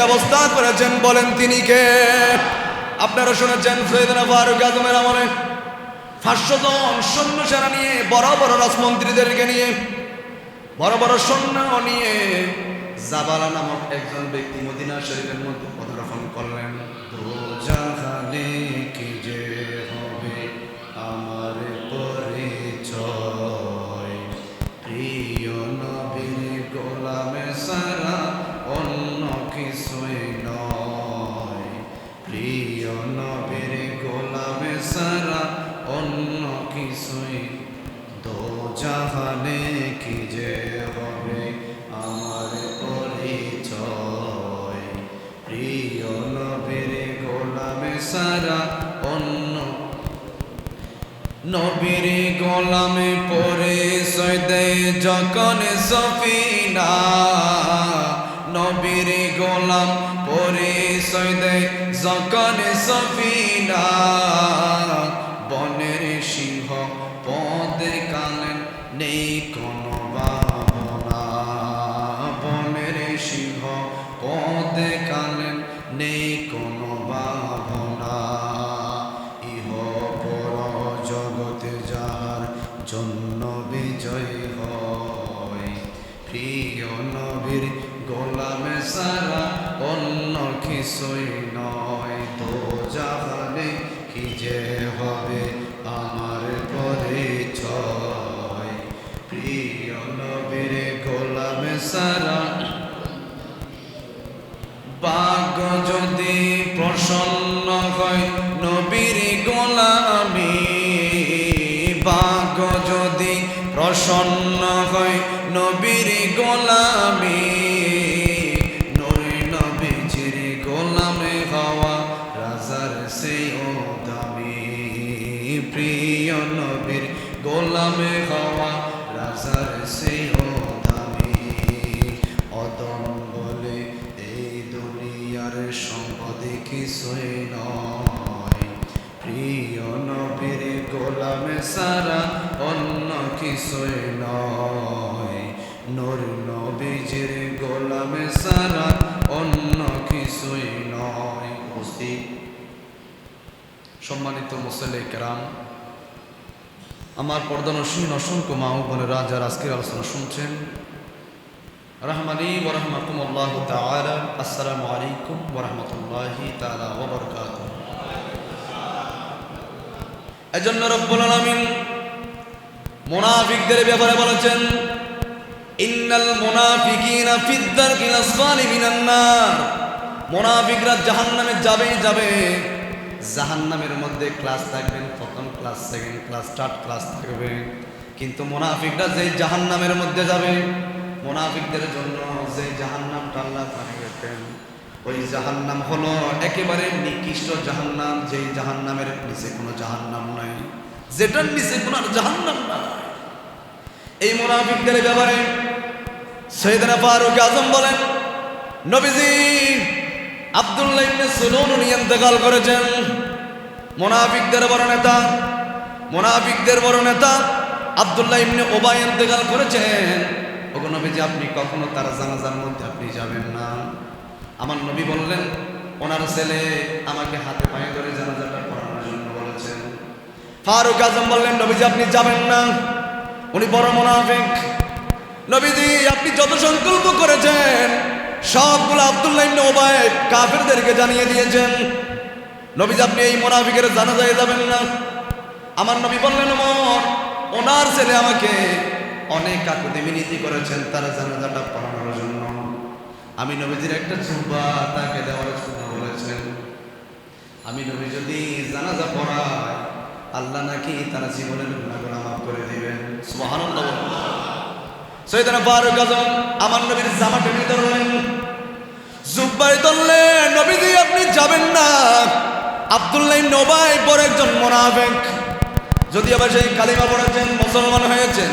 ব্যবস্থা করেছেন, বলেন তিনি কে? আপনারা শুনেছেন সৈয়দনা ফারুক আজমের আমলে 500 জন সৈন্য সেনা নিয়ে, বড় বড় রাজমন্ত্রীদেরকে নিয়ে, বড় বড় সৈন্য নিয়ে জাবালা নামক একজন ব্যক্তি মদিনা শরীফের মধ্যে পদার্পণ করলেন। দোজাহানে কি যে হবে আমার পরিচয়, প্রিয় নবীর গোলামে সারা অন্য কিছুই নয়, প্রিয় নবীর গোলামে সারা অন্য কিছুই। দোজাহানে কি যে হবে আমার পরিচয়, প্রিয় নবীর গোলামে সারা অন্য। নবীর গোলামে পরিচয় দেয় যখন সফিনা, নবীর গোলাম পরিচয় দেয় যখন সফিনা, বনের সিংহ পদে কালেন নেই কোনো ভাবনা, বনের সিংহ পদে কালেন নেই কোনো ভাবনা। ইহ পর জগতে যার জন্য বিজয় হয়, প্রিয় নবীর গোলামে সারা অন্য কিছুই নয়। দোজাহানে কি যে হবে আমার পরিচয়, প্রিয় নবীর গোলামে সারা। ভাগ্য যদি প্রসন্ন হয় নবীর গোলামি, ভাগ্য যদি প্রসন্ন হয় নবীর গোলামি, নূরে নবীজির গোলামে হওয়া রাজার চেয়েও দামি, প্রিয় নবীর গোলামে হওয়া রাজার চেয়েও দামি। অদম বলে এই দুনিয়ার সম্পদে কিছুই নয়, প্রিয় নবীর গোলামে সারা অন্য কিছুই নয়, নূর নবীজির গোলামে সারা অন্য কিছুই নয়। উপস্থিত সম্মানিত মুসল্লি কেরাম, আমার পর্দানসীন অসংখ্য মা ও বোনেরা যারা আজকের আলোচনা শুনছেন, রহমানি ওয়া রাহমাতুল্লাহি তাআলা, আসসালামু আলাইকুম ওয়া রাহমাতুল্লাহি তাআলা ওয়া বারাকাতুহু। এজন্য রব্বুল আলামিন মুনাফিকদের ব্যাপারে বলেছেন, ইন্নাল মুনাফিকিনা ফিদ দারকিল আসফালি মিনান নার। মুনাফিকরা জাহান্নামে যাবে। জাহান্নামের মধ্যে ক্লাস থাকবেন, প্রথম class, second class, third class থাকবে। কিন্তু মুনাফিকরা যে জাহান্নামের মধ্যে যাবে, মুনাফিকদের জন্য যে জাহান্নামটা আল্লাহ বানিয়েছেন, ওই জাহান্নাম হলো একেবারে নিকৃষ্ট জাহান্নাম, যেই জাহান্নামের নিচে কোনো জাহান্নাম নাই, যেটার নিচে কোনো জাহান্নাম নাই। এই মুনাফিকদের ব্যাপারে সৈয়দনা ফারুক আজম বলেন, নবীজি আব্দুল্লাহ ইবনে সুলুন ইন্তেকাল করেছেন। মুনাফিকদের বড় নেতা আব্দুল্লাহ ইবনে উবাই ইন্তেকাল করেছেন। ওগো নবীজি, আপনি কখনো তার জানাজার মধ্যে আপনি যাবেন না। আমার নবী বললেন, ওনার ছেলে আমাকে হাতে পায়ে ধরে জানাজাটা পড়ানোর জন্য বলেছেন। ফারুক আজম বললেন, নবীজি আপনি যাবেন না, উনি বড় মুনাফিক। নবীজি আপনি যত সংকল্প করেছেন সবগুলো আব্দুল্লাহ ইবনে উবাই কাফেরদেরকে জানিয়ে দিয়েছেন। নবীজি আপনি এই মুনাফিকের জানাজায় যাবেন না। আমার নবী বললেন, ওনার ছেলে আমাকে অনেক কাকুতি মিনতি করেছেন তার জানাজাটা পড়ানোর জন্য। আমি নবীজির একটা জুব্বা তাকে দেওয়ার জন্য বলেছেন। আমি নবী যদি জানাজা পড়াই, আল্লাহ নাকি তার জীবনের গুনাহগুলো মাফ করে দিবেন। সুবহানাল্লাহ। সৈয়দনা ফারুক আজম আমার নবীর জামা টেনে ধরলেন, জুব্বাই ধরলেন, নবীজি আপনি যাবেন না। আব্দুল্লাহ ইবনে উবাই বড় একজন মুনাফিক, যদি আবার সেই কালিমা পড়েছেন, মুসলমান হয়েছেন।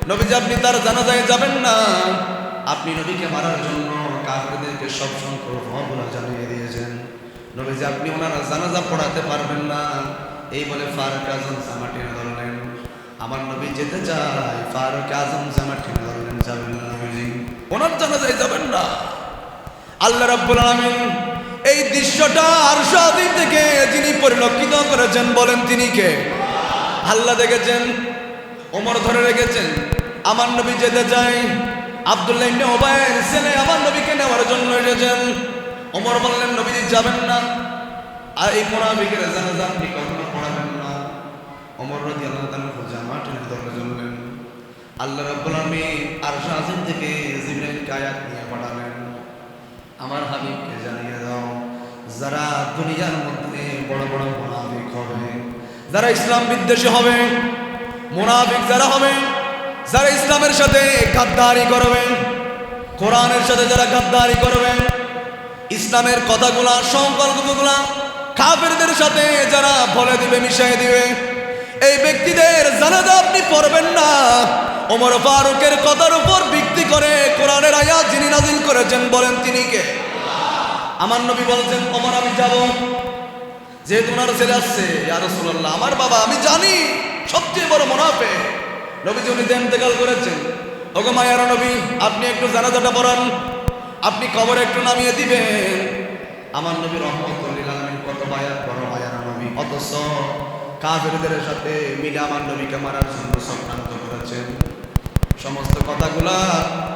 নবীজি আপনি তার জানাজায় যাবেন না। আপনি নবীকে মারার জন্য কাফেরদেরকে সব সংকল্পগুলো জানিয়ে দিয়েছেন। নবীজি আপনি ওনার জানাজা পড়াতে পারবেন না। এই বলে ফারুক আজম জামা টেনে ধরলেন। আমার নবী যেতে চায়, ফারুক আজম জামা টেনে ধরলেন, যাবেন না নবীজি, ওনার জানাজায় যাবেন না। আল্লাহ রাব্বুল আলামিন এই দৃশ্যটা আরশ আযীম থেকে যিনি পরিলক্ষিত করেছেন বলেন তিনি কে? আল্লাহ দেখেছেন, ওমর ধরে রেখেছেন, আমার নবী যেতে চায়। আব্দুল্লাহ ইবনে উবাইয়ের ছেলে আমার নবীকে নেওয়ার জন্য এসেছেন। ওমর বললেন, নবীজি যাবেন না, আর এই মুনাফিকের জানাজা আপনি কখনো পড়াবেন না। ওমর রাদিয়াল্লাহু তাআলা জামা টেনে ধরে চললেন। আল্লাহ রাব্বুল আলামিন আরশ আযীম থেকে জিবরাইলকে আয়াত নিয়ে পাঠালেন, আমার হাবিবকে জানিয়ে দাও, যারা দুনিয়ার মধ্যে বড় বড় মুনাফিক হবে, যারা ইসলাম বিদ্বেষী হবে, মুনাফিক যারা হবে, যারা ইসলামের সাথে গাদ্দারি করবে, কোরআনের সাথে যারা গাদ্দারি করবে, ইসলামের কথাগুলা সংকল্পগুলা কাফেরদের সাথে যারা বলে দিবে, মিশিয়ে দিবে, এই ব্যক্তিদের জানাজা আপনি পড়বেন না। ওমর ফারুকের কথার উপর ভিত্তি করে কোরআনের আয়াত যিনি নাযিল করেছেন বলেন তিনি কে? আমার নবী বলছেন, ওমর আমি যাব, যেহেতু ওনার ছেলে আসছে, ইয়া রাসূলুল্লাহ আমার বাবা আমি জানি সবচেয়ে বড় মুনাফিক। নবীজি উনি ইন্তেকাল করেছেন। ওগো মায়ার নবী, আপনি একটু জানাজাটা পড়ান, আপনি কবরে একটু নামিয়ে দিবেন। আমার নবী রাহমাতুল লিল আলামিন কত বায়াত বড় মায়ার নবী, অথচ কাফেরদের সাথে মিলে আমার নবীকে মারার জন্য চক্রান্ত করেছেন। সমস্ত কথাগুলা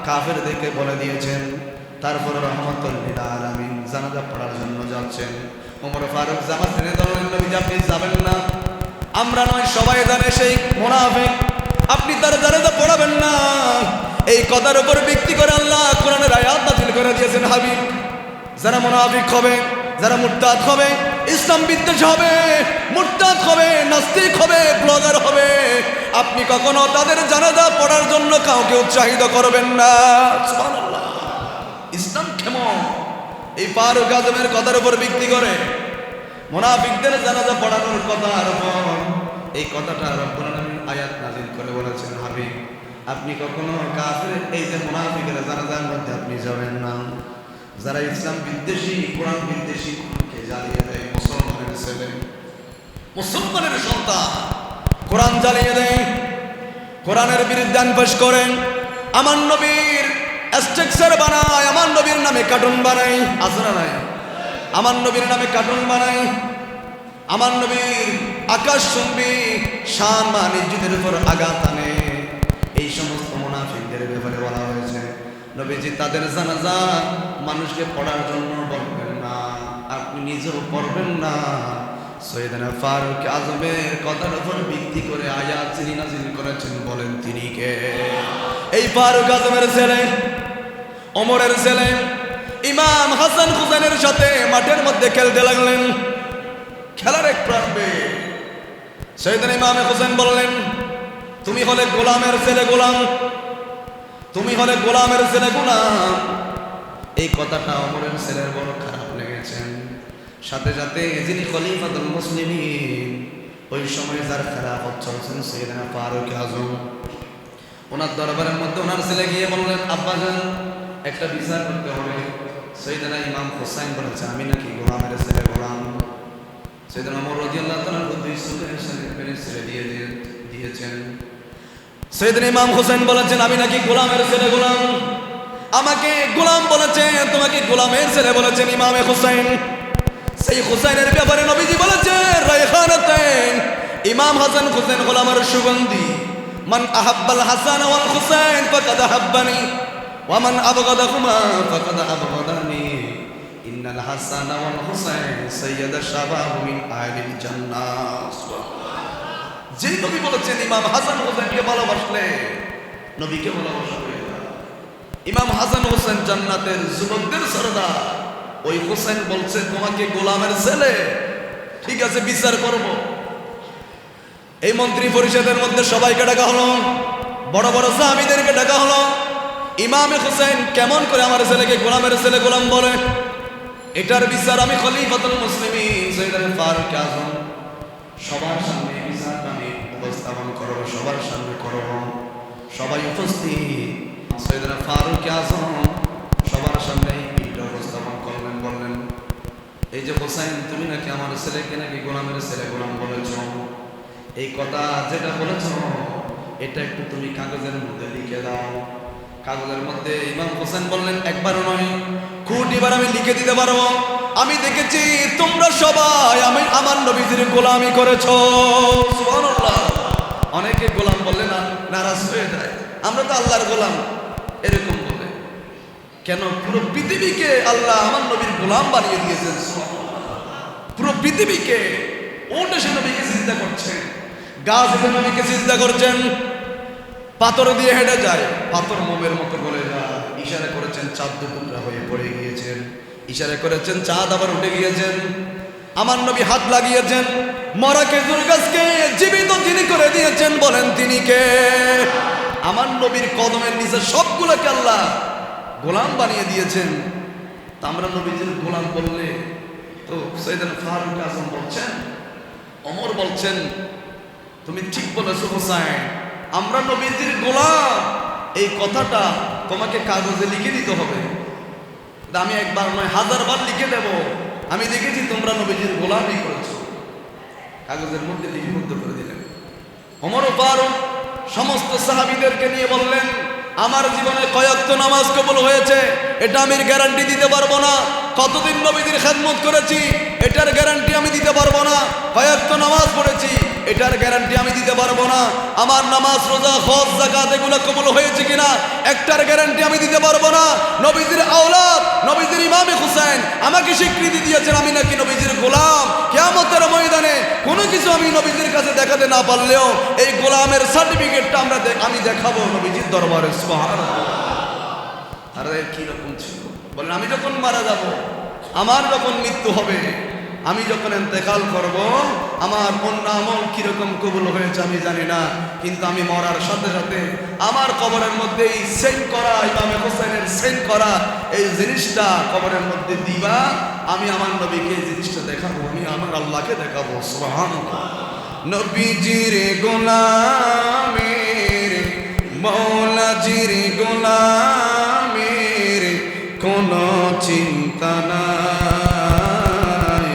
কাফেরদেরকে বলে দিয়েছেন। তারপরে রাহমাতুল লিল আলামিন জানাজা পড়ার জন্য যাচ্ছেন। ওমর ফারুক জামাত টেনে ধরলেন, নবীজি আপনি যাবেন না, আমরা নয় সবাই জানে সেই মুনাফিক, আপনি তার জানাজা পড়াবেন না। এই কথার উপর ভিত্তি করে আল্লাহ কোরআনের আয়াত নাযিল করে দিয়েছেন, হাবিব যারা মুনাফিক হবে, যারা মুরতাদ হবে, ইসলাম বিদ্বেষী হবে, মুরতাদ হবে, নাস্তিক হবে, ব্লগার হবে, আপনি কখনো তাদের জানাজা পড়ার জন্য কাউকে উৎসাহিত করবেন না। সুবহানাল্লাহ, ইসলাম কেমন এই ফারুক আজমের কথার উপর ভিত্তি করে মুনাফিকদের জানাজা পড়ানোর কথার উপর এই কথাটা রব্বুল আলামিন আয়াত নাযিল করে বলেছেন, হাবিব আপনি কখনো কাফের এই যে মুনাফিকের জানাজার মধ্যে আপনি যাবেন না। যারা ইসলাম বিদ্বেষী, কোরআন বিদ্বেষী, কে জ্বালিয়ে দেয়, মুসলমানের ছেলে, মুসলমানের সন্তান কোরআন জ্বালিয়ে দেয়, কোরআনের বিরুদ্ধে আনফাস করেন, আমার নবীর স্ট্রাকচার বানায়, আমার নবীর নামে কার্টুন বানাই, আছে না নাই? আমার নবীর নামে কার্টুন বানাই, আমার নবীর আকাশচুম্বী শান মান ইজ্জতের উপর আঘাত আনে। এই সমস্ত মুনাফিকদের ব্যাপারে বলা হয়েছে, নবীজি তাদের জানাজা মানুষকে পড়ার জন্য বলবেন না, আপনি নিজেও পড়বেন না। সৈয়দনা ফারুক আজমের কথার উপর ভিত্তি করে আয়াত যিনি নাযিল করেছেন বলেন তিনি কে? এই ফারুক আজমের ছেলে, ওমরের ছেলে ইমাম হাসান হুসাইনের সাথে মাঠের মধ্যে খেলতে লাগলেন। খেলার এক প্রান্তে সৈয়দনা ইমাম হোসেন বললেন, তুমি হলে গোলামের ছেলে গোলাম, তুমি হলে গোলামের ছেলে গোলাম। এই কথাটা ওমরের ছেলের বড় খারাপ লেগেছেন। সাথে সাথে যিনি খলিফাতুল মুসলিমিন, ওই সময় যার খেলাফত চলছেন সৈয়দনা ফারুক আজম, ওনার দরবারের মধ্যে ওনার ছেলে গিয়ে বললেন, আব্বাজান একটা বিচার করতে হবে। সৈয়দনা ইমাম হোসাইন বলেছেন, আমি নাকি গোলামের ছেলে গোলাম। সৈয়দনা ওমর রাদিয়াল্লাহু তাআলা দুই ছেলে দিয়েছেন। সৈয়দনা ইমাম হোসেন বলেছেন, আমি নাকি গোলামের ছেলে গোলাম, আমাকে গোলাম বলেছে, তোমাকে গোলামের ছেলে বলেছেন ইমামে হোসেন। সেই হোসেনের ব্যাপারে নবীজি বলেছেন, রায়হানাতাইন, ইমাম হাসান হোসেন হলো আমার সুগন্ধি। মান আহাব্বাল হাসান ওয়াল হুসাইন ফাকাদ আহাব্বানি ওয়া মান আবগাদাহুমা ফাকাদ আবগাদানি। ইন্নাল হাসান ওয়াল হুসাইন সাইয়্যিদা শাবাব মিন আহলিল জান্নাহ। যে নবী বলেছেন ইমাম হাসান হোসেনকে ভালোবাসলে নবীকে ভালোবাসবে। ইমাম হাসান হোসেন জান্নাতের যুবকদের সরদার। ওই হোসেন বলছে তোমাকে গোলামের ছেলে, ঠিক আছে বিচার করব। এই মন্ত্রী পরিষদের মধ্যে সবাইকে ডাকা হলো, বড় বড় সাহাবীদেরকে ডাকা হলো। ইমামে হোসেন কেমন করে আমার ছেলেকে গোলামের ছেলে গোলাম বলে, এটার বিচার আমি খলিফাতুল মুসলিমিন সৈয়দনা ফারুক আজম সবার সামনে বিচারটা আমি উপস্থাপন করব, সবার সামনে করব। সবাই উপস্থিত। সৈয়দনা ফারুক আজম সবার সামনে এটা উপস্থাপন করলেন, বললেন, এই যে হোসেন তুমি নাকি আমার ছেলেকে নাকি গোলামের ছেলে গোলাম বলেছ, এই কথা যেটা বলেছ এটা একটু তুমি কাগজের মধ্যে লিখে দাও। কাগজের মধ্যে ইমাম হোসেন বললেন, একবারও নয় কোটিবার আমি লিখে দিতে পারবো। আমি দেখেছি তোমরা সবাই আমি আমার নবীজির গোলামি করেছো। সুবহানাল্লাহ। অনেকে গোলাম বললে না নারাজ হয়ে যায়, আমরা তো আল্লাহর গোলাম এরকম বলে। কেন? পুরো পৃথিবীকে আল্লাহ আমার নবীর গোলাম বানিয়ে দিয়েছেন। পুরো পৃথিবীকে ওট এসে নবীকে চিন্তা করছেন, গাছ এসে নবীকে চিন্তা করছেন, পাথর দিয়ে হেঁটে যায়, পাথর মোমের মতো গলে যায়। ইশারা করেছেন চাঁদ টুকরা হয়ে পড়ে গিয়েছেন, ইশারা করেছেন চাঁদ আবার উঠে গিয়েছেন। আমার নবী হাত লাগিয়েছেন, মরা খেজুর গাছকে জীবিত যিনি করে দিয়েছেন বলেন তিনি কে? আমার নবীর কদমের নিচে সবগুলোকে আল্লাহ গোলাম বানিয়ে দিয়েছেন। তা আমরা নবীজির গোলাম বললে তো সৈয়দনা ফারুক আজম বলছেন, ওমর বলছেন তুমি ঠিক বলেছো হোসাইন, আমরা নবীজির গোলাম। এই কথাটা তোমাকে কাগজে লিখে দিতে হবে। আমি একবার নয় 1000 বার লিখে দেব, আমি দেখেছি তোমরা নবীজির গোলামই করেছো। কাগজের মধ্যে লিপিবদ্ধ করে দিলেন। ওমর ফারুক সমস্ত সাহাবীদেরকে নিয়ে বললেন, আমার জীবনে কয়েকত নামাজ কবুল হয়েছে এটা আমি গ্যারান্টি দিতে পারবো না। কতদিন নবীজির খেদমত করেছি এটার গ্যারান্টি আমি দিতে পারবো না। কয়েকত নামাজ পড়েছি এটার গ্যারান্টি আমি দিতে পারবো না। আমার নামাজ রোজা হজ যাকাত এগুলো কবুল হয়েছে কিনা একটার গ্যারান্টি আমি দিতে পারবো না। নবীজির আওলাদ নবীজির ইমামে হুসাইন আমাকে স্বীকৃতি দিয়েছেন আমি নাকি নবীজির গোলাম। কিয়ামতের ময়দানে কোনো কিছু আমি নবীজির কাছে দেখাতে না পারলেও এই গোলামের সার্টিফিকেটটা আমি দেখাবো নবীজির দরবারে। সুবহানাল্লাহ। আরে কি রকম ছিল বলেন, আমি যখন মারা যাব, আমার যখন মৃত্যু হবে, আমি যখন ইন্তেকাল করব, আমার অন্য আমল কিরকম কবুল হয়েছে আমি জানি না, কিন্তু আমি মরার সাথে সাথে আমার কবরের মধ্যে এই সেন্ড করা ইমামে হোসেনের সেন্ড করা এই জিনিসটা কবরের মধ্যে দিবা। আমি আমার নবীকে এই জিনিসটা দেখাবো, আমি আমার আল্লাহকে দেখাবো। সুবহানাল্লাহ। নবীজির গোলামের মৌলাজির গোলামের কোনো চিন্তা নাই,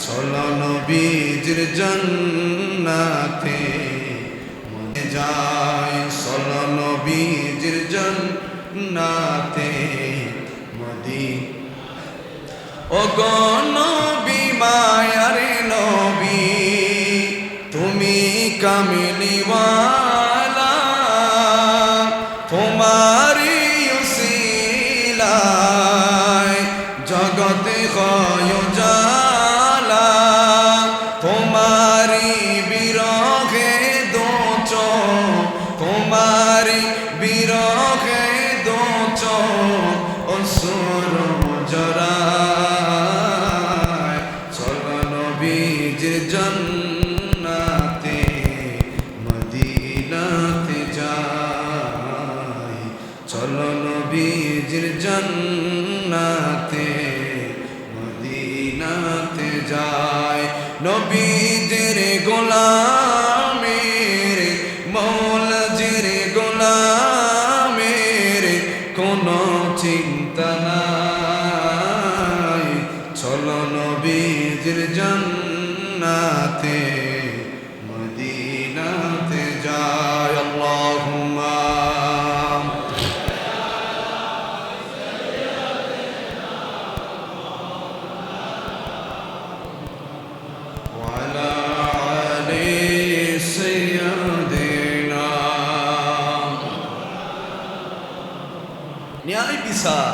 চলো নবীজির জান্নাতে মনে যায়, চলো নবীজির জান্নাতে মদিনা। ও গো নবী মায়ার নবী তুমি কামিলিওয়ালা, তোমারি উসিলায় জগতে হয় জালা, তোমারি বিরহে দোচ, তোমারি বিরহে দোচ অসুর জরায়, চলো নবীজির জান্নাতে মদিনাতে যাই, চলো নবীজির জান্নাতে মদিনাতে যাই। নবীজির গোলামের মৌলাজির গোলামের কোনো চিন্তা নাই, চলো নবীজির জান্নাতে মদিনাতে যাই। আল্লাহুম্মা ওয়ালা আলি সাইয়্যিদিনা। ন্যায় বিচার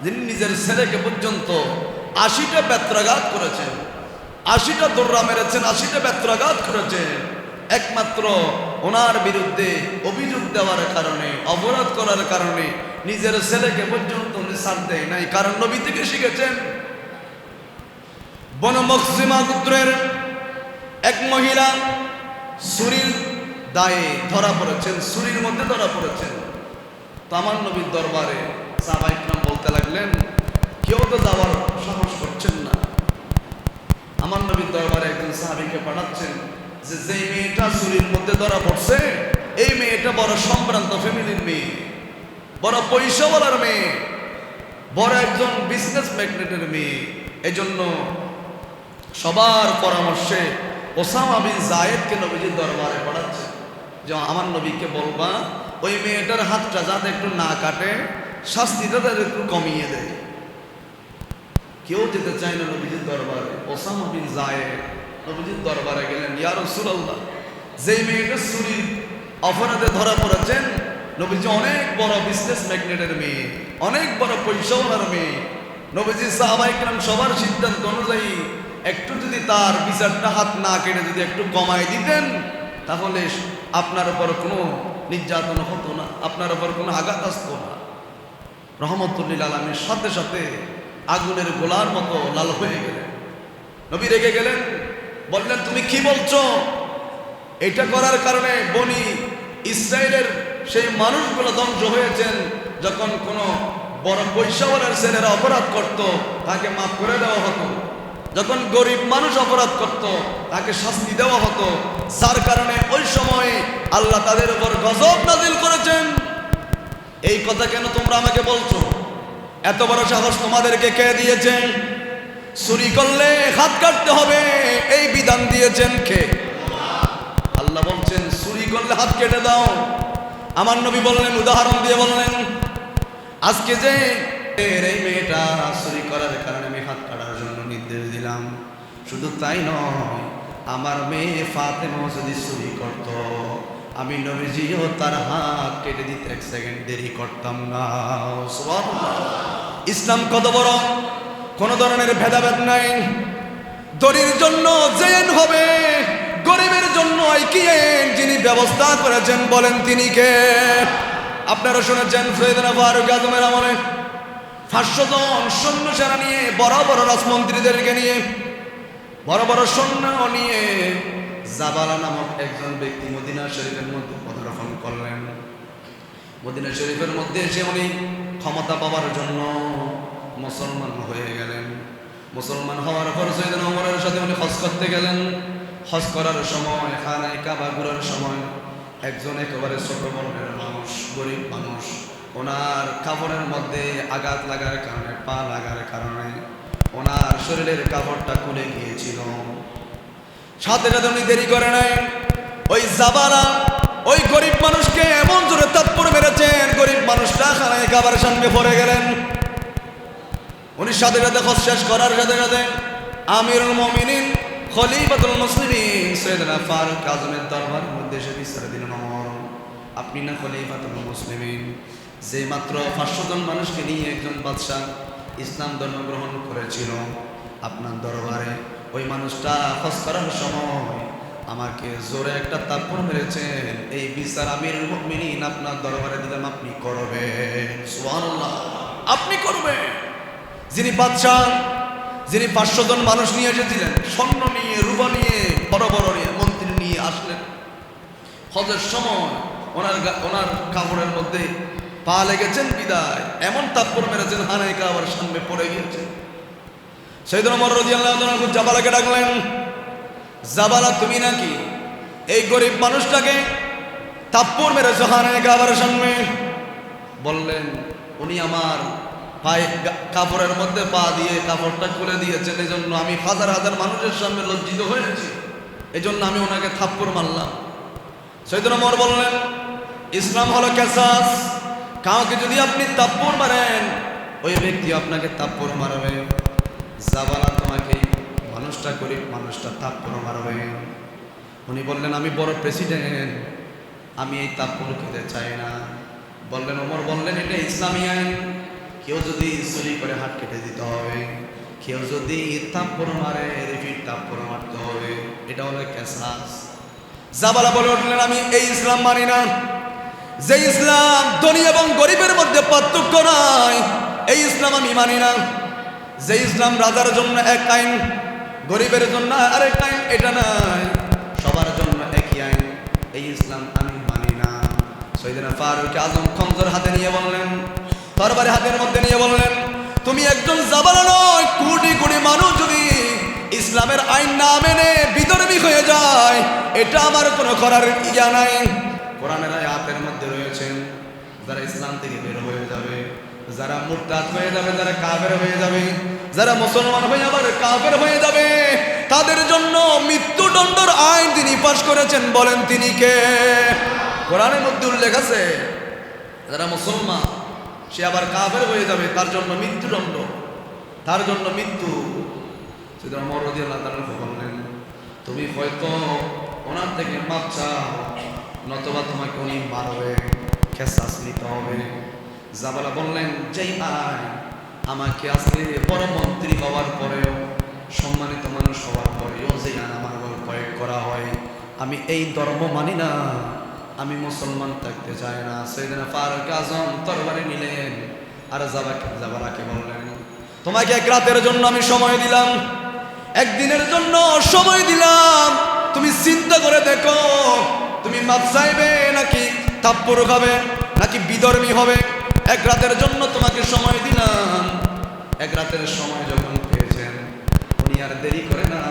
যিনি নিজের ছেলেকে পর্যন্ত 80টা বেত্রাঘাত করেছেন, 80টা দৌড়া মেরেছেন, 80টা বেত্রাঘাত করেছেন, একমাত্র ওনার বিরুদ্ধে অভিযোগ দেওয়ার কারণে, অপরাধ করার কারণে নিজের ছেলেকে পর্যন্ত উনি ছাড় দেয় নাই। কারণ নবী থেকে শিখেছেন। বনু মখযুমা গোত্রের এক মহিলা ছুরির দায়ে ধরা পড়েছেন, ছুরির মধ্যে ধরা পড়েছেন। তো আমার নবীর দরবারে সাহাবায়ে ইকরাম বলতে লাগলেন, কেউ তো যাওয়ার সাহস করছেন না। আমার নবীর দরবারে একজন সাহাবীকে পাঠাচ্ছেন যে যেই মেয়েটা ছুরির মধ্যে ধরা পড়ছে এই মেয়েটা বড় সম্ভ্রান্ত ফ্যামিলির মেয়ে, বড় পয়সাওয়ালার মেয়ে, বড় একজন বিজনেস ম্যাগনেটের মেয়ে। এজন্য সবার পরামর্শে ওসামা বিন যায়েদকে নবীজির দরবারে পাঠাচ্ছে যে আমার নবীকে বলবা ওই মেয়েটার হাতটা যাতে একটু না কাটে, শাস্তিটা তাদের একটু কমিয়ে দেয়। কেউ যেতে চায় না নবীজির দরবারে। ওসামা বিন যায়েদ নবীজির দরবারে গেলেন, ইয়া রাসূলুল্লাহ, যেই মেয়েটা চুরি অপরাধে ধরা পড়েছেন, নবীজি অনেক বড় বিজনেস ম্যাগনেটের মেয়ে, অনেক বড় পয়সাওয়ালার মেয়ে। নবীজি সাহাবায়ে কেরাম সবার সিদ্ধান্ত অনুযায়ী একটু যদি তার বিচারটা হাত না কেটে যদি একটু কমায় দিতেন, তাহলে আপনার উপর কোনো নির্যাতন হতো না, আপনার উপর কোনো আঘাত আসতো না। রহমতুল্লিল আলামিন সাথে সাথে আগুনের গোলার মতো লাল হয়ে গেলেন। নবী রেগে গেলেন, বললেন, তুমি কি বলছো? এটা করার কারণে বনি ইসরায়েলের সেই মানুষগুলো ধ্বংস হয়েছেন। যখন কোনো বড় পয়সাওয়ালার ছেলেরা অপরাধ করত, তাকে মাফ করে দেওয়া হতো। যখন গরিব মানুষ অপরাধ করত, তাকে শাস্তি দেওয়া হতো। যার কারণে ওই সময়ে আল্লাহ তাদের উপর গজব নাজিল করেছেন। এই কথা কেন তোমরা আমাকে বলছো? এত বড় সাহস তোমাদেরকে কে দিয়েছেন? চুরি করলে হাত কাটতে হবে, এই বিধান দিয়েছেন কে? আল্লাহ বলছেন চুরি করলে হাত কেটে দাও। আমার নবী বললেন, উদাহরণ দিয়ে বললেন, আজকে যে এই মেয়েটা চুরি করার কারণে আমি হাত কাটার জন্য নির্দেশ দিলাম, শুধু তাই নয়, আমার মেয়ে ফাতেমা যদি চুরি করত, আমি নবীজিও তার হাত কেটে দিতে 1 সেকেন্ড দেরি করতাম না। সুবহানাল্লাহ। ইসলাম কত বড়! কোন ধরনের ভেদাভেদ নাই। দরির জন্য জেন হবে, গরিবের জন্য আইকিয়েন যিনি ব্যবস্থা করেছেন, বলেন তিনি কে? আপনারা শুনেছেন সৈয়দনা ফারুক আজমের আমলে 500 জন সৈন্য সেনা নিয়ে, বড় বড় রাজমন্ত্রীদেরকে নিয়ে, বড় বড় সৈন্য নিয়ে জাবালা নামক একজন ব্যক্তি মদিনা শরীফের মধ্যে পদার্পণ করলেন। মদিনা শরীফের মধ্যে এসে উনি ক্ষমতা পাওয়ার জন্য মুসলমান হয়ে গেলেন। মুসলমান হওয়ার পর সৈয়দনা ওমরের সাথে উনি হজ করতে গেলেন। হজ করার সময়, খানায় কাবা ঘোরার সময়, একজন একেবারে ছোট বর্ণের মানুষ, গরিব মানুষ, ওনার কাপড়ের মধ্যে আঘাত লাগার কারণে, পা লাগার কারণে ওনার শরীরের কাপড়টা খুলে গিয়েছিল। সাথে সাথে উনি দেরি করে নাই, ওই জাবালা ওই গরিব মানুষকে এমন জোরে থাপ্পড় মেরেছেন, গরিব মানুষটা খানায় কাবার সামনে পড়ে গেলেন। উনি সাথে সাথে হজ শেষ করার সাথে সাথে আমিরুল মুমিনিন খলিফাতুল মুসলিমিন সৈয়দনা ফারুক আজমের দরবারের মধ্যে এসে বিচার দিলেন, ওমর, আপনি না খলিফাতুল মুসলিমিন, যে মাত্র 500 জন মানুষকে নিয়ে একজন বাদশা ইসলাম ধর্ম গ্রহণ করেছিল, আপনার দরবারে ওই মানুষটা হজ করার সময় আমাকে জোরে একটা থাপ্পড় মেরেছেন, এই বিচার আমিরুল মুমিনিন আপনার দরবারে দিলাম, আপনি করবেন। সুবহানাল্লাহ, আপনি করবেন। যিনি বাদশা, যিনি 500 জন মানুষ নিয়ে এসেছিলেন, স্বর্ণ নিয়ে, রূপা নিয়ে, বড় বড় নিয়ে, মন্ত্রী নিয়ে আসলেন। হজের সময় ওনার কাপড়ের মধ্যে পা লেগেছেন বিদায় এমন থাপ্পড় মেরেছেন, হানায় কাবার সামনে পড়ে গিয়েছে। সাইয়েদনা ওমর রাদিয়াল্লাহু তাআলা জাবালাকে ডাকলেন, জাবালা, তুমি নাকি এই গরিব মানুষটাকে থাপ্পড় মেরেছো হানায় কাবার সামনে? বললেন, উনি আমার পায়ে কাপড়ের মধ্যে পা দিয়ে কাপড়টা খুলে দিয়েছেন, এই জন্য আমি হাজার হাজার মানুষের সামনে লজ্জিত হয়েছি, এই জন্য আমি ওনাকে থাপ্পড় মারলাম। সাইয়েদনা ওমর বললেন, ইসলাম হলো কেসাস, কাউকে যদি আপনি থাপ্পড় মারেন, ওই ব্যক্তি আপনাকে থাপ্পড় মারবে। জাবালা, তোমাকে মানুষটা গরিব মানুষটা থাপ্পড় মারবে। উনি বললেন, আমি বড় প্রেসিডেন্ট, আমি এই থাপ্পড় খেতে চাই না। বললেন, ওমর বললেন, এটা ইসলামী আইন, কেউ যদি চুরি করে হাত কেটে দিতে হবে, কেউ যদি থাপ্পড় মারে রিপিট থাপ্পড় মারতে হবে, এটা হলো কেসাস। জাবালা বলে উঠলেন, আমি এই ইসলাম মানি না, যে ইসলাম ধনী এবং গরিবের মধ্যে পার্থক্য নাই, এই ইসলাম আমি মানি না। যে ইসলাম রাজার জন্য এক আইন, গরিবের জন্য আরেক আইন, এটা নাই, সবার জন্য একই আইন, এই ইসলাম আমি মানি না। সাইয়েদনা ফারুক আজম খঞ্জর হাতে নিয়ে বললেন, তরবারি হাতের মধ্যে নিয়ে বললেন, তুমি একজন জাবালা নয়, কোটি কোটি মানুষ যদি ইসলামের আইন না মেনে বিধর্মী হয়ে যায়, এটা আমার কোনো করার ইয়া নাই। কোরআনের আয়াতের মধ্যে রয়েছেন, যারা ইসলাম থেকে বের হয়ে যাবে, যারা মুরতাদ হয়ে যাবে, যারা কাফের হয়ে যাবে, যারা মুসলমান হয়ে আবার কাফের হয়ে যাবে, তাদের জন্য মৃত্যুদণ্ডের আইন তিনি পাশ করেছেন, বলেন তিনি কে? কোরআনের মধ্যে উল্লেখ আছে, যারা মুসলমান সে আবার কাফের হয়ে যাবে, তার জন্য মৃত্যুদণ্ড। তার জন্য মৃত্যু। সেদিন ওমর রাদিয়াল্লাহু তাআলা বললেন, তুমি হয়তো ওনার থেকে মাপ চাও, নতুবা তোমাকে উনি মারবে, খেসাস নিতে হবে। জাবালা বললেন, যেই আয় আমাকে আজকে বড় মন্ত্রী হওয়ার পরেও, সম্মানিত মানুষ হওয়ার পরেও যে আইন আমার উপর প্রয়োগ করা হয়, আমি এই ধর্ম মানি না, আমি মুসলমান থাকতে চাই না। সাইয়েদনা ফারুক আজম তরবারি নিলেন আর জাবালাকে বললেন, তোমাকে এক রাতের জন্য আমি সময় দিলাম, একদিনের জন্য সময় দিলাম, তুমি চিন্তা করে দেখো, তুমি মাপ চাইবে নাকি থাপ্পড় খাবে নাকি বিধর্মী হবে। এক রাতের জন্য তোমাকে সময় দিলাম। এক রাতের সময় যখন পেয়েছেন, উনি আর দেরি করে না,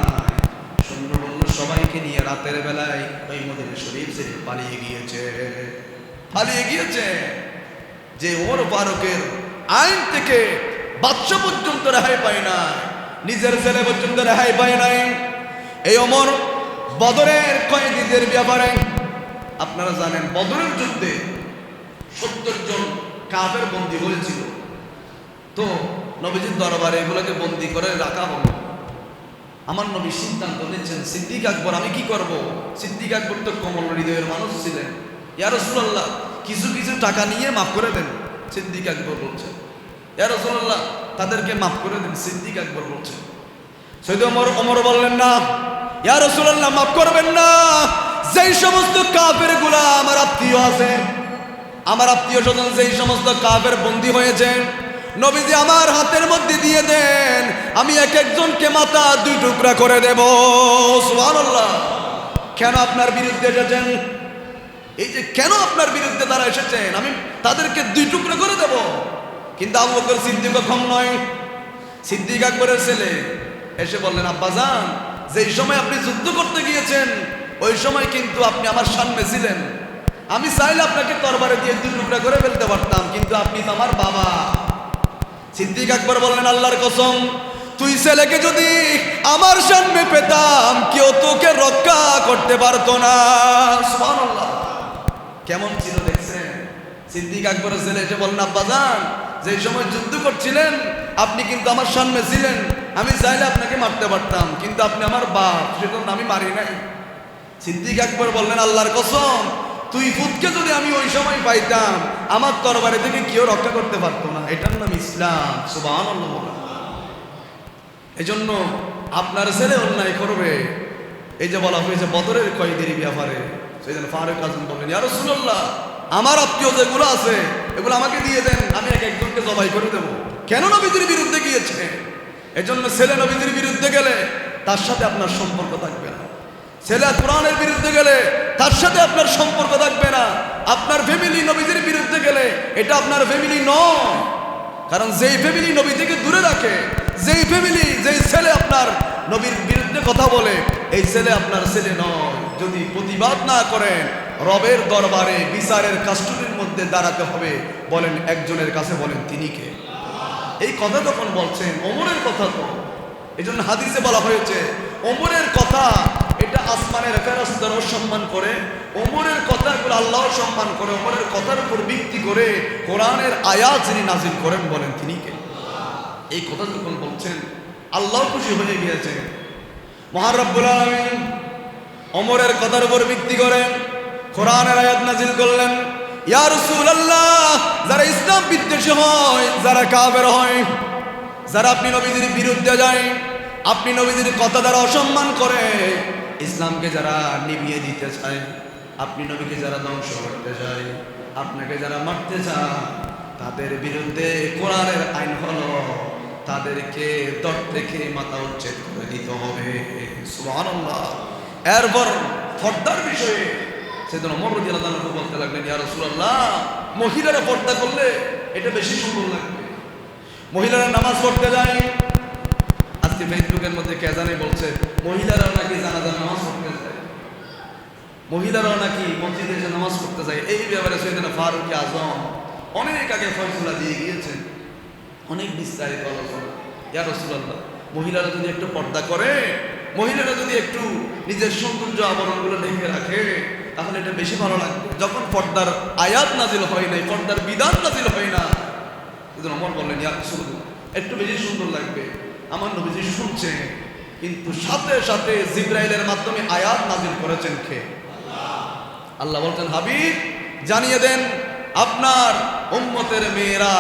সৈন্য বলল সবাইকে নিয়ে রাতের বেলায় ওই মদিনা শরীফ ছেড়ে পালিয়ে গিয়েছে। যে ওমর ফারুকের আইন থেকে বাদশা পর্যন্ত রেহাই পায় না, নিজের ছেলে পর্যন্ত রেহাই পায় নাই। এই ওমর বদরের কয়েদিদের ব্যাপারে আপনারা জানেন, বদরের যুদ্ধে 70 জন কাফের বন্দী হয়েছিল। তো নবীজির দরবারে এগুলোকে বন্দী করে রাখা হলো। আমার নবী সিদ্ধান্ত নিচ্ছেন, সিদ্দিক আকবর আমি কি করব? সিদ্দিক আকবর তো কোমল হৃদয়ের মানুষ ছিলেন। ইয়া রাসূলুল্লাহ, কিছু কিছু টাকা নিয়ে মাফ করে দেন। সিদ্দিক আকবর বলছেন, ইয়া রাসূলুল্লাহ, তাদেরকে মাফ করে দেন। সিদ্দিক আকবর বলছেন। সৈয়দ ওমর বললেন, না ইয়া রাসূলুল্লাহ, মাফ করবেন না। যেই সমস্ত কাফের গুলা আমার আত্মীয় আছে, আমার আত্মীয় স্বজন যেই সমস্ত কাফের বন্দী হয়েছে, নবীজি আমার হাতের মধ্যে দিয়ে দেন, আমি এক একজনকে মাথা 2 টুকরা করে দেব। সুবহানাল্লাহ। কেন আপনার বিরুদ্ধে এসেছেন? এই যে কেন আপনার বিরুদ্ধে তারা এসেছেন, আমি তাদেরকে 2 টুকরা করে দেব। কিন্তু আবু বকর সিদ্দিক কম নয়। সিদ্দিক আকবরের ছেলে এসে বললেন, আব্বাজান, যেই সময় আপনি যুদ্ধ করতে গিয়েছেন ওই সময় কিন্তু আপনি আমার সামনে ছিলেন, আমি চাইলে আপনাকে তরবারে দিয়ে 2 টুকরা করে ফেলতে পারতাম, কিন্তু আপনি তো আমার বাবা। সিদ্দিক আকবর বললেন, আল্লাহর কসম, তুই ছেলেকে যদি আমার সামনে পেতাম কেউ তোকে রক্ষা করতে পারতো না। সুবহানাল্লাহ। কেমন ছিল দেখছেন? সিদ্দিক আকবরের ছেলে এসে বললেন, আব্বাজান, যেই সময় যুদ্ধ করছিলেন আপনি কিন্তু আমার সামনে ছিলেন, আমি চাইলে আপনাকে মারতে পারতাম, কিন্তু আপনি আমার বাপ, সেজন্য আমি মারি নাই। সিদ্দিক আকবর বললেন, আল্লাহর কসম, তুই ফুটকে যদি আমি ওই সময় পাইতাম আমার তরবারি থেকে কেউ রক্ষা করতে পারতো না। এটার নাম ইসলাম। সুবহানাল্লাহ। এজন্য আপনার ছেলে অন্যায় করবে, এই যে বলা হয়েছে বদরের কয়েদির ব্যাপারে, সেদিন ফারুক আজম বললেন, ইয়া রাসূলুল্লাহ, আমার আত্মীয় যেগুলো আছে এগুলো আমাকে দিয়ে দেন, আমি এক একজনকে জবাই করে দেবো। কেন নবীজির বিরুদ্ধে গিয়েছে? এজন্য ছেলে নবীজির বিরুদ্ধে গেলে তার সাথে আপনার সম্পর্ক থাকবে না। ছেলে কোরআনের বিরুদ্ধে গেলে তার সাথে আপনার সম্পর্ক থাকবে না। আপনার ফ্যামিলি নবীজির বিরুদ্ধে গেলে এটা আপনার ফ্যামিলি নয়। কারণ যেই ফ্যামিলি নবী থেকে দূরে রাখে, যেই ফ্যামিলি, যেই ছেলে আপনার নবীর বিরুদ্ধে কথা বলে, এই ছেলে আপনার ছেলে নয়। যদি প্রতিবাদ না করেন, রবের দরবারে বিচারের কাস্টডির মধ্যে দাঁড়াতে হবে। বলেন একজনের কাছে, বলেন তিনি কে? এই কথা যখন বলছেন ওমরের কথা, তো এই জন্য হাদিসে বলা হয়েছে ওমরের কথা এটা আসমানের ফেরেশতারাও সম্মান করে, ওমরের কথাগুলো আল্লাহ সম্মান করে। ওমরের কথার উপর ভিত্তি করে কোরআনের আয়াত যিনি নাজিল করেন, বলেন তিনি কে? এই কথা যখন বলছেন আল্লাহ খুশি হয়ে গিয়েছে। মহান রব্বুল আলামিন ওমরের কথার উপর ভিত্তি করে কোরআনের আয়াত নাজিল করলেন, ইয়া রাসূলুল্লাহ, যারা ইসলাম বিদ্বেষী হয়, যারা কাফের হয়, যারা আপনি নবীজির বিরুদ্ধে যায়, আপনি নবীজির কথা দ্বারা অসম্মান করে, ইসলামকে যারা নিভিয়ে দিতে চায়, আপনি নবীকে যারা ধ্বংস করতে চায়, আপনাকে যারা মারতে চায়, তাদের বিরুদ্ধে কোরআনের আইন হলো তাদেরকে দর থেকে মাথা উচ্ছেদ করে দিতে হবে। সুবহানাল্লাহ। এরপর পর্দার বিষয়ে সেদিন ওমর রাদিয়াল্লাহু আনহু বলতে লাগলেন, ইয়া রাসূলুল্লাহ, মহিলারা পর্দা করলে এটা বেশি সুন্দর লাগবে। মহিলারা নামাজ পড়তে যায়, আজকে ফেসবুকের মধ্যে কে জানে বলছে মহিলারাও নাকি জানাজার নামাজ পড়তে যায়, মহিলারাও নাকি মসজিদে এসে নামাজ পড়তে যায়। এই ব্যাপারে সাইয়েদনা ফারুক আজম অনেক আগে ফয়সালা দিয়ে গিয়েছেন, অনেক বিস্তারিত আলোচনা। ইয়া রাসূলুল্লাহ, মহিলারা যদি একটু পর্দা করে, মহিলারা যদি একটু নিজের সৌন্দর্য আবরণগুলো ঢেকে রাখে, তাহলে এটা বেশি ভালো লাগবে। যখন পর্দার আয়াত নাজিল হয় নাই, পর্দার বিধান নাজিল হয় না, ওমর বললেন, ইয়া রাসূলুল্লাহ, একটু বেশি সুন্দর লাগবে। আমার নবীজি শুনছে, কিন্তু সাথে সাথে জিবরাইলের মাধ্যমে আয়াত নাযিল করেছেন কে? আল্লাহ বলছেন, হাবিব জানিয়ে দেন আপনার উম্মতের মেয়েরা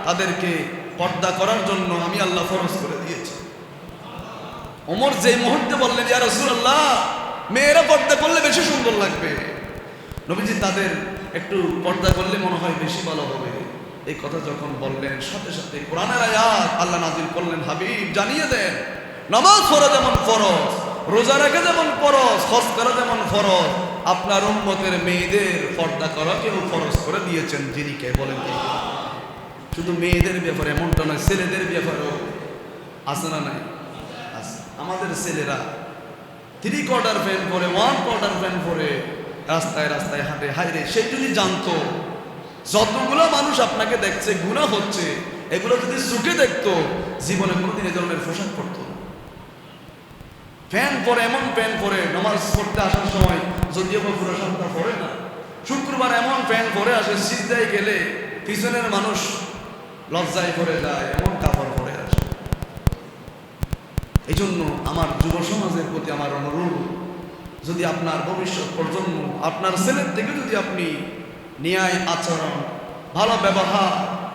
তাদেরকে পর্দা করার জন্য আমি আল্লাহ ফরজ করে দিয়েছি। ওমর যে মুহূর্তে বললেন, ইয়া রাসূলুল্লাহ, মেয়েরা পর্দা করলে বেশি সুন্দর লাগবে, নবীজি তাদের একটু পর্দা করলে মনে হয় বেশি ভালো হবে, এই কথা যখন বললেন সাথে সাথে কোরআনের আয়াত আল্লাহ নাযিল করলেন, হাবিব জানিয়ে দেন নামাজ পড়া যেমন ফরজ, রোজা রাখা যেমন ফরজ, হজ করা যেমন ফরজ, আপনার উম্মতের মেয়েদের পর্দা করাকেও ফরজ করে দিয়েছেন যিনি কে? বলেন কি? শুধু মেয়েদের ব্যাপারে এমনটা নয়, ছেলেদের ব্যাপারেও আছে না নাই? আছে। আমাদের ছেলেরা 3/4 প্যান্ট পরে, 1/4 প্যান্ট পরে রাস্তায় রাস্তায় হাঁটে। হায়রে, সে যদি জানতো যতগুলো মানুষ আপনাকে দেখছে গুনাহ হচ্ছে, এগুলো যদি চোখে দেখতো জীবনে কোনোদিন এই ধরনের পোশাক পরতো না। প্যান্ট পরে, এমন প্যান্ট পরে নামাজ পড়তে আসার সময়, যদিও বা পুরো সপ্তাহ পরে না, শুক্রবার এমন প্যান্ট পরে আসে, সিজদায় গেলে পিছনের মানুষ লজ্জায় পড়ে যায়, এমন কাপড় পরে আসে। এই জন্য আমার যুব সমাজের প্রতি আমার অনুরোধ, যদি আপনার ভবিষ্যৎ প্রজন্ম, আপনার ছেলের থেকে যদি আপনি ন্যায় আচরণ, ভালো ব্যবহার,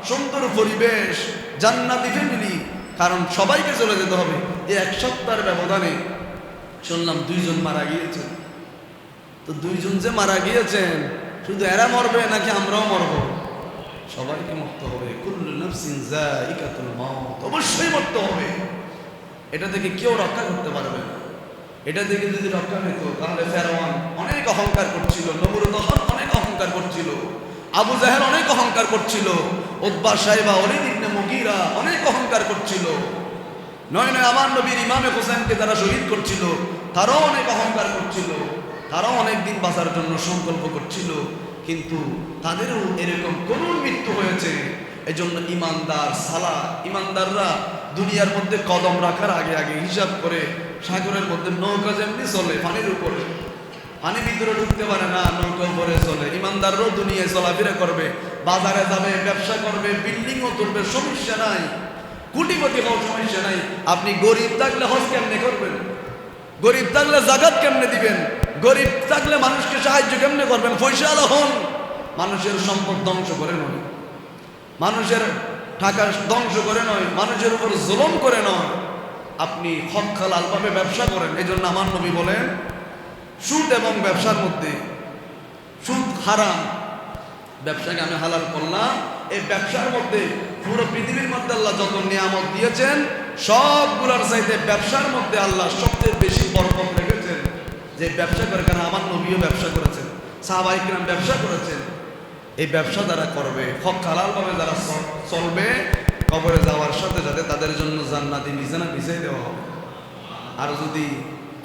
সুন্দর পরিবেশ, জান্নাতি ফ্যামিলি, কারণ সবাইকে চলে যেতে হবে। এই 1 সপ্তাহের ব্যবধানে শুনলাম 2 জন মারা গিয়েছেন। তো 2 জন যে মারা গিয়েছেন, শুধু এরা মরবে নাকি আমরাও মরব? সবাইকে মরতে হবে। কুল্লু নাফসিন যায়িকাতুল মাউত, অবশ্যই মরতে হবে। এটা থেকে কেউ রক্ষা করতে পারবে না। এটা থেকে যদি রক্ষা পেত, তাহলে ফেরাউন অনেক অহংকার করছিল, নমরুদ অনেক অহংকার করছিল, আবু জাহেল অনেক অহংকার করছিল, উতবা সাইবা, ওলীদ ইবনে মুগীরা অনেক অহংকার করছিল, নয় নয় আমার নবীর ইমামে হোসেনকে যারা শহীদ করছিল তারাও অনেক অহংকার করছিল, তারাও অনেক দিন বাঁচার জন্য সংকল্প করছিল, কিন্তু তাদেরও এরকম করুণ মৃত্যু হয়েছে। এজন্য ইমানদার ইমানদাররা দুনিয়ার মধ্যে কদম রাখার আগে আগে হিসাব করে, সাগরের মধ্যে নৌকা যেমনি চলে পানির উপরে, পানি ভিতরে ঢুকতে পারে না, নৌকা উপরে চলে। ইমানদাররাও দুনিয়ায় চলাফেরা করবে, বাজারে যাবে, ব্যবসা করবে, বিল্ডিংও তুলবে, সমস্যা নাই, কোটিপতি হওয়ার সমস্যা নাই। আপনি গরিব থাকলে হজ কেমনে করবেন? গরিব থাকলে যাকাত কেমনে দিবেন? গরিব থাকলে মানুষকে সাহায্য কেমনে করবেন? পয়সাওয়ালা হন। মানুষের সম্পদ ধ্বংস করে নয়, মানুষের টাকা ধ্বংস করে নয়, মানুষের উপর জুলুম করে নয়, আপনি হক হালাল ভাবে ব্যবসা করেন। এই জন্য আমার নবী বলেন, সুদ এবং ব্যবসার মধ্যে, সুদ হারাম, ব্যবসাকে আমি হালাল করলাম। এই ব্যবসার মধ্যে পুরো পৃথিবীর মধ্যে আল্লাহ যত নিয়ামত দিয়েছেন, সবগুলোর চাইতে ব্যবসার মধ্যে আল্লাহ সবচেয়ে বেশি বরকত রেখেছেন। যে ব্যবসা করে, কারণ আমার নবীও ব্যবসা করেছেন, সাহাবায়ে কিরাম ব্যবসা করেছেন। এই ব্যবসা যারা করবে, হক হালাল ভাবে যারা চলবে, কবরে যাওয়ার সাথে সাথে তাদের জন্য জান্নাতি বিছানা বিছিয়ে দেওয়া হবে। আর যদি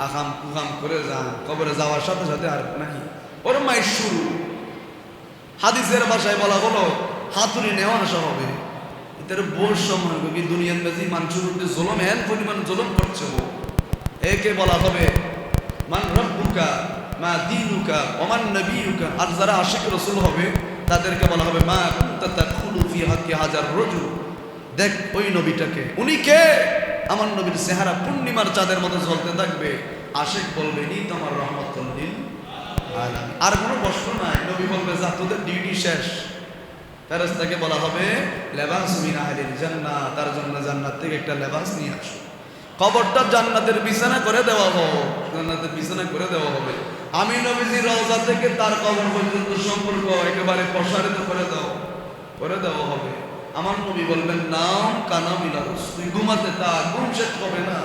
আকাম কুকাম করে যান, কবরে যাওয়ার সাথে সাথে আর নাই, ওর মায়ের শুরু। হাদিসের ভাষায় বলা হলো, হাতুড়ি নেওয়া আসা হবে। এদের বোর সময় কি দুনিয়ার মেজি মানুষের মধ্যে জুলুম, এন পরিমাণ জুলুম করছে। একে বলা হবে মান রব্বুকা মা দীনুকা ওমান নবিয়ুকা। আর যারা আশিক রাসূল হবে তাদেরকে বলা হবে মা কুনতা তাদখুলু ফি হাক্কি হাজার রাজুল। দেখ ওই নবীটাকে, উনি কে? আমার নবীর চেহারা পূর্ণিমার চাঁদের মতো জ্বলতে থাকবে। আশিক বলবে নি তোমার রহমতুল লিল আলামিন। আর কোনো প্রশ্ন নাই, নবী বলবে যা তোদের ডিউটি শেষ। ফেরেশতাকে বলা হবে লেবাস মিন আহলিল জান্নাহ, তার জন্য জান্নাত থেকে একটা লেবাস নিয়ে আসো। কবরটা জান্নাতের বিছানা করে দেওয়া হবে, জান্নাতের বিছানা করে দেওয়া হবে। আমি নবীজির রওজা থেকে তার কবর পর্যন্ত সম্পর্ক একেবারে প্রসারিত করে দেওয়া হবে। আমার নবী বলবেন নাম কানা মিলাস, তুই ঘুমাতে থাক, ঘুম শেষ হবে না।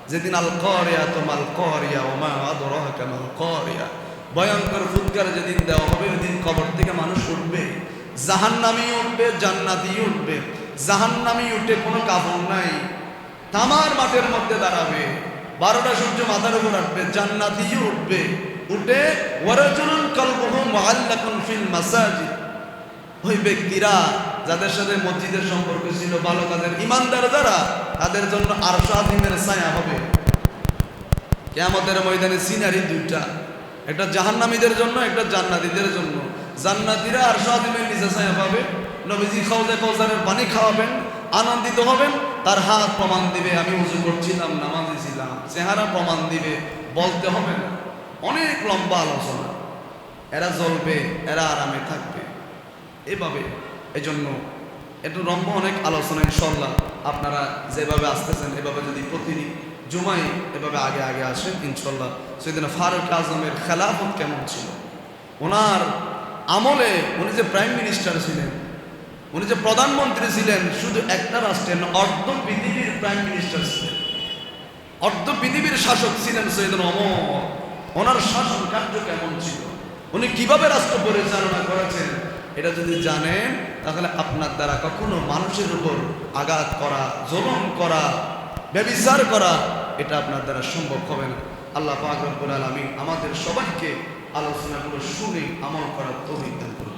যেদিন আল কারিয়া তুমাল কারিয়া ওমা আদরাকা মাল কারিয়া, ভয়ঙ্কর ফুৎকার যেদিন দেওয়া হবে, ওই দিন কবর থেকে মানুষ উঠবে, জাহান্নামী উঠবে, জান্নাতি উঠবে। জাহান্নামী উঠে কোনো কাপড় নাই, তামার মাঠের মধ্যে দাঁড়াবে, 12টা সূর্য মাথার উপর আসবে। জান্নাতি উঠবে, উঠে ওয়ারাজুলুন কলবুহু মুআল্লাকুন ফিল মাসাজিদ, ওই ব্যক্তিরা যাদের সাথে মসজিদের সম্পর্ক ছিল, ভালো কাজের ইমানদার যারা, তাদের জন্য আরশ আযীমের ছায়া হবে। কিয়ামতের ময়দানে সিনারি দুইটা, একটা জাহান্নামীদের জন্য, একটা জান্নাতীদের জন্য। জান্নাতীরা আরশ আযীমের নিচে ছায়া পাবে, নবীজি খাওজে কাউসারের পানি খাওয়াবেন, আনন্দিত হবেন, তার হাত প্রমাণ দিবে আমি ওযু করছিলাম, নামাজে ছিলাম, চেহারা প্রমাণ দিবে, বলতে হবে না। অনেক লম্বা আলোচনা, এরা জ্বলবে, এরা আরামে থাকবে এভাবে। এজন্য একটু লম্বা অনেক আলোচনা, ইনশাআল্লাহ আপনারা যেভাবে আসতেছেন এভাবে যদি প্রতিটি জুমাই এভাবে আগে আগে আসেন, ইনশাআল্লাহ সেদিন ফারুক আজমের খেলাফত কেমন ছিল, ওনার আমলে উনি যে প্রাইম মিনিস্টার ছিলেন, উনি যে প্রধানমন্ত্রী ছিলেন, শুধু একটা রাষ্ট্রের না, অর্ধ পৃথিবীর প্রাইম মিনিস্টার ছিলেন, অর্ধ পৃথিবীর শাসক ছিলেন সৈয়দনা ওমর। ওনার শাসন কার্য কেমন ছিল, উনি কিভাবে রাষ্ট্র পরিচালনা করেছেন, এটা যদি জানেন তাহলে আপনার দ্বারা কখনো মানুষের উপর আঘাত করা, জুলুম করা, ব্যভিচার করা, এটা আপনার দ্বারা সম্ভব হবে না। আল্লাহ পাক রব্বুল আলামিন আমাদের সবাইকে আলোচনাগুলো শুনে আমল করার তৌফিক দান করুন।